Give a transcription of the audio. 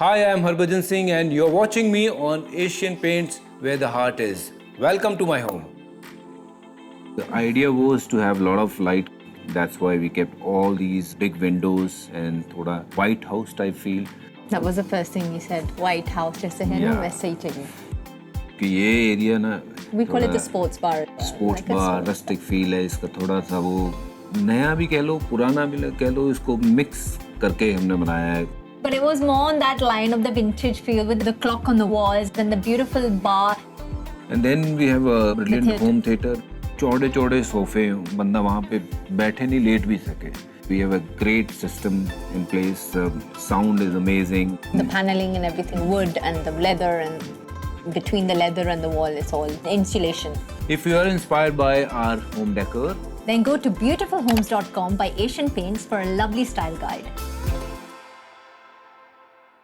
Hi, I'm Harbhajan Singh and you're watching me on Asian Paints where the heart is. Welcome to my home. The idea was to have a lot of light. That's why we kept all these big windows and thoda White House type feel. That was the first thing you said, White House, just a Yeah. message. कि ये area ना We call it the sports bar. Sports like a bar sport. Rustic feel है इसका थोड़ा सा वो नया भी कह लो पुराना भी कह लो इसको मिक्स करके हमने बनाया है. But it was more on that line of the vintage feel with the clock on the walls and the beautiful bar. And then we have a brilliant theatre. home theater. चौड़े चौड़े सोफे बंदा वहाँ पे बैठे नहीं लेट भी सके. We have a great system in place. Sound is amazing. The paneling and everything, wood and the leather, and between the leather and the wall, it's all insulation. If you are inspired by our home decor, Then go to beautifulhomes.com by Asian Paints for a lovely style guide.